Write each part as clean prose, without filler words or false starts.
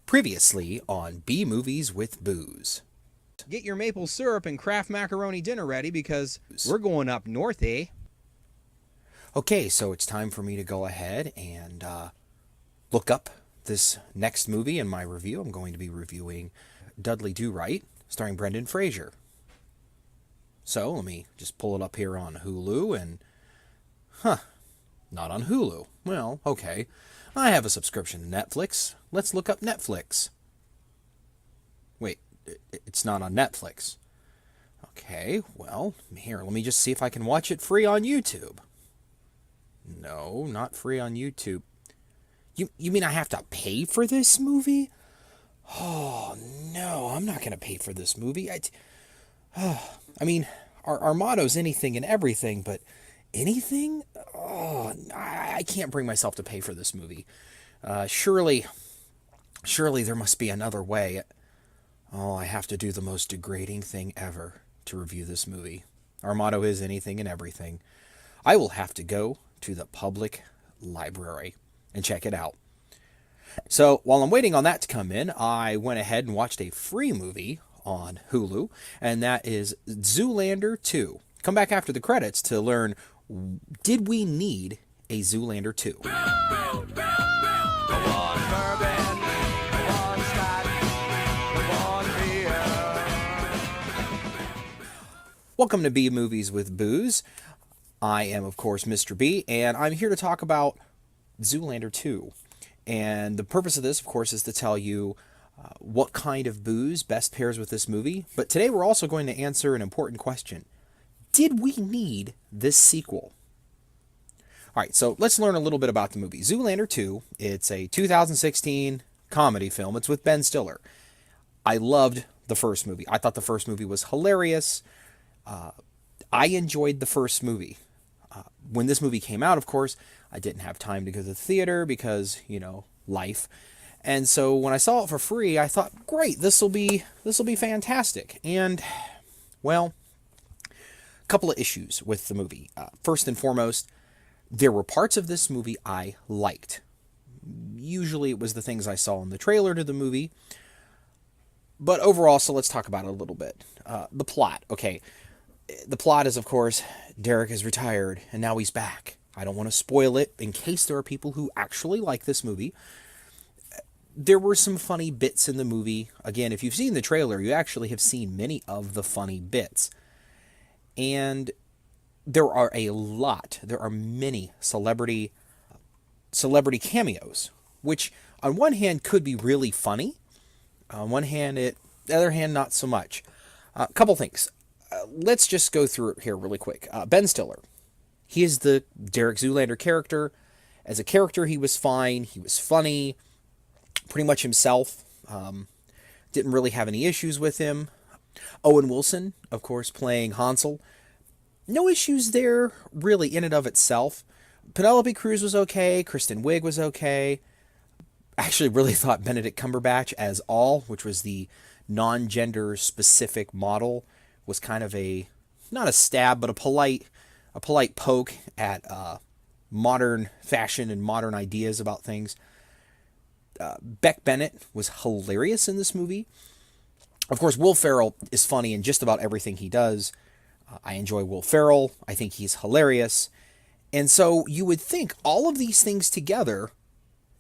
Previously on B Movies with Booze. Get your maple syrup and Kraft macaroni dinner ready because we're going up north, eh? Okay, so it's time for me to go ahead and look up this next movie in my review. I'm going to be reviewing Dudley-Do-Right, starring Brendan Fraser. So let me just pull it up here on Hulu and... not on Hulu. Well, okay. I have a subscription to Netflix. Let's look up Netflix. Wait, it's not on Netflix. Okay, well, here, let me just see if I can watch it free on YouTube. No, not free on YouTube. You mean I have to pay for this movie? Oh, no, I'm not going to pay for this movie. I mean, our motto's anything and everything, but anything? Oh, I can't bring myself to pay for this movie. Surely there must be another way. Oh, I have to do the most degrading thing ever to review this movie. Our motto is anything and everything. I will have to go to the public library and check it out. So while I'm waiting on that to come in, I went ahead and watched a free movie on Hulu, and that is Zoolander 2. Come back after the credits to learn, did we need a Zoolander 2? Welcome to B Movies with Booze. I am, of course, Mr. B, and I'm here to talk about Zoolander 2. And the purpose of this, of course, is to tell you what kind of booze best pairs with this movie. But today we're also going to answer an important question. Did we need this sequel? All right, so let's learn a little bit about the movie. Zoolander 2, it's a 2016 comedy film. It's with Ben Stiller. I loved the first movie. I thought the first movie was hilarious. I enjoyed the first movie. When this movie came out, of course, I didn't have time to go to the theater because, life. And so when I saw it for free, I thought, great, this will be fantastic. And, well, a couple of issues with the movie. First and foremost, there were parts of this movie I liked. Usually it was the things I saw in the trailer to the movie. But overall, so let's talk about it a little bit. The plot, okay. The plot is, of course, Derek is retired, and now he's back. I don't want to spoil it in case there are people who actually like this movie. There were some funny bits in the movie. Again, if you've seen the trailer, you actually have seen many of the funny bits. And there are many celebrity cameos, which on one hand could be really funny. On one hand, the other hand, not so much. A couple things. Let's just go through it here really quick. Ben Stiller. He is the Derek Zoolander character. As a character, he was fine. He was funny. Pretty much himself. Didn't really have any issues with him. Owen Wilson, of course, playing Hansel. No issues there, really, in and of itself. Penelope Cruz was okay. Kristen Wiig was okay. I actually really thought Benedict Cumberbatch as All, which was the non-gender specific model, was kind of not a stab, but a polite poke at modern fashion and modern ideas about things. Beck Bennett was hilarious in this movie. Of course, Will Ferrell is funny in just about everything he does. I enjoy Will Ferrell. I think he's hilarious. And so you would think all of these things together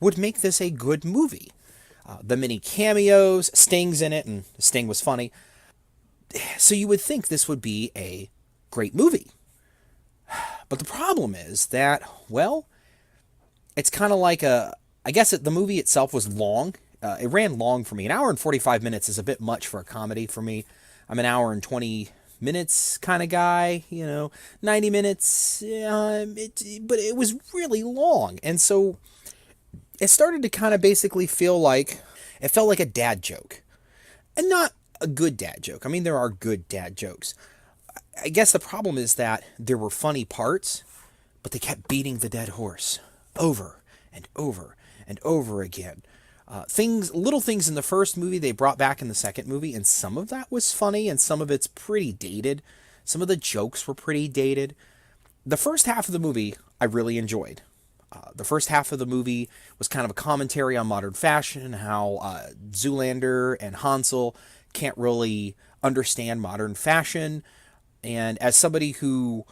would make this a good movie. The many cameos, Sting's in it, and Sting was funny. So you would think this would be a great movie. But the problem is that, well, it's kind of like I guess the movie itself was long. It ran long for me. An hour and 45 minutes is a bit much for a comedy for me. I'm an hour and 20 minutes kind of guy, 90 minutes. But it was really long. And so it started to kind of basically felt like a dad joke. And not a good dad joke. I mean, there are good dad jokes. I guess the problem is that there were funny parts, but they kept beating the dead horse over and over and over again. Little things in the first movie they brought back in the second movie, and some of that was funny, and some of it's pretty dated. Some of the jokes were pretty dated. The first half of the movie I really enjoyed. The first half of the movie was kind of a commentary on modern fashion, how Zoolander and Hansel can't really understand modern fashion. And as somebody who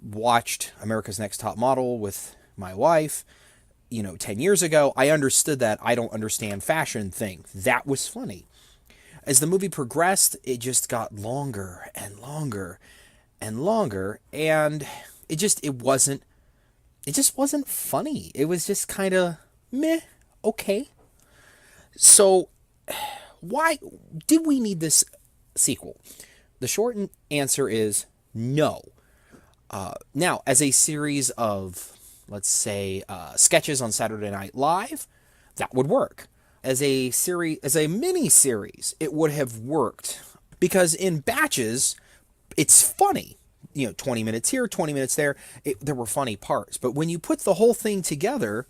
watched America's Next Top Model with my wife, 10 years ago, I understood that I don't understand fashion thing. That was funny. As the movie progressed, it just got longer and longer and longer, and it just wasn't funny. It was just kind of meh, okay. So why did we need this sequel? The short answer is no. Now, as a series of, let's say, sketches on Saturday Night Live, that would work. As a mini series, it would have worked because in batches, it's funny. 20 minutes here, 20 minutes there. There were funny parts, but when you put the whole thing together,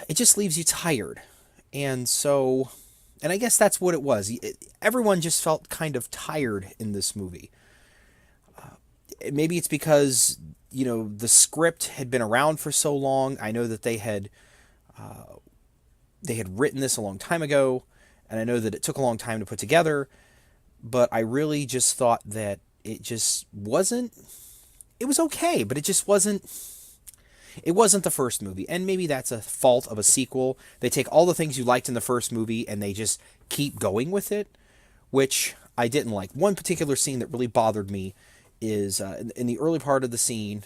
it just leaves you tired. And I guess that's what it was. Everyone just felt kind of tired in this movie. Maybe it's because the script had been around for so long. I know that they had written this a long time ago, and I know that it took a long time to put together, but I really just thought that it just wasn't, it was okay, but it just wasn't the first movie. And maybe that's a fault of a sequel. They take all the things you liked in the first movie and they just keep going with it, which I didn't like. One particular scene that really bothered me is in the early part of the scene,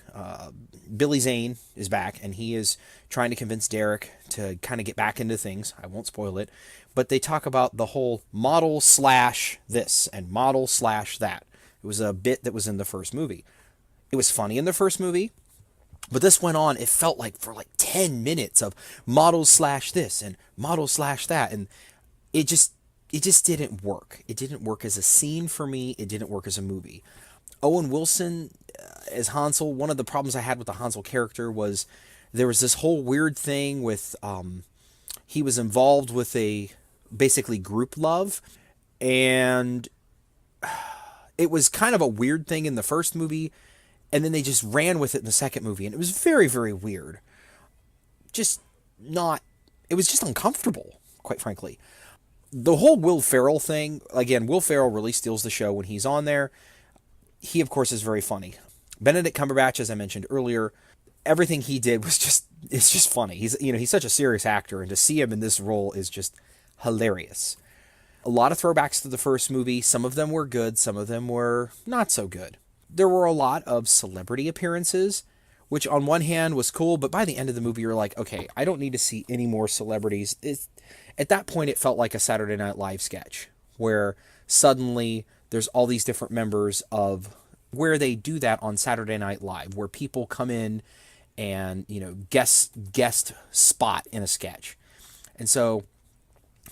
Billy Zane is back and he is trying to convince Derek to kind of get back into things. I won't spoil it, but they talk about the whole model slash this and model slash that. It was a bit that was in the first movie. It was funny in the first movie, but this went on, it felt like for like 10 minutes of model slash this and model slash that, and it just didn't work. It didn't work as a scene for me. It didn't work as a movie. Owen Wilson as Hansel, one of the problems I had with the Hansel character was there was this whole weird thing with he was involved with a basically group love, and it was kind of a weird thing in the first movie, and then they just ran with it in the second movie, and it was very, very weird. It was just uncomfortable, quite frankly. The whole Will Ferrell thing, again, Will Ferrell really steals the show when he's on there. He, of course, is very funny. Benedict Cumberbatch, as I mentioned earlier, everything he did it's just funny. He's such a serious actor, and to see him in this role is just hilarious. A lot of throwbacks to the first movie. Some of them were good, some of them were not so good. There were a lot of celebrity appearances, which on one hand was cool, but by the end of the movie you're like, okay, I don't need to see any more celebrities. At that point it felt like a Saturday Night Live sketch, where suddenly there's all these different members of where they do that on Saturday Night Live, where people come in and, guest spot in a sketch. And so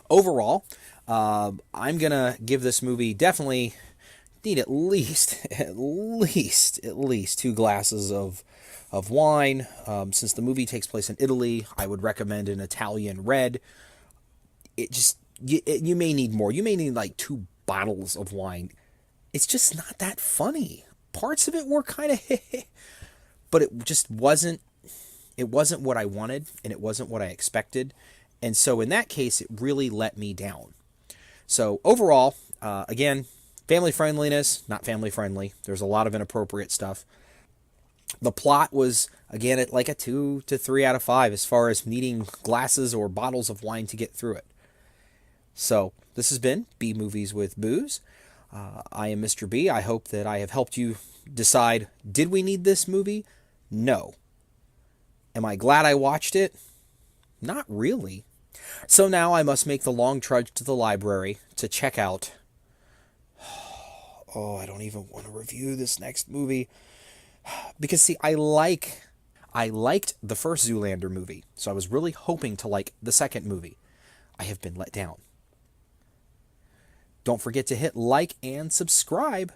overall, I'm gonna give this movie definitely need at least 2 glasses of wine. Since the movie takes place in Italy, I would recommend an Italian red. You may need more. You may need like 2 bottles of wine. It's just not that funny. Parts of it were kind of but it just wasn't what I wanted, and it wasn't what I expected. And so in that case, it really let me down. So overall, again, family friendliness, not family friendly. There's a lot of inappropriate stuff. The plot was, again, at like a 2 to 3 out of 5 as far as needing glasses or bottles of wine to get through it. So this has been B Movies with Booze. I am Mr. B. I hope that I have helped you decide, did we need this movie? No. Am I glad I watched it? Not really. So now I must make the long trudge to the library to check out... Oh, I don't even want to review this next movie. Because, see, I liked the first Zoolander movie, so I was really hoping to like the second movie. I have been let down. Don't forget to hit like and subscribe.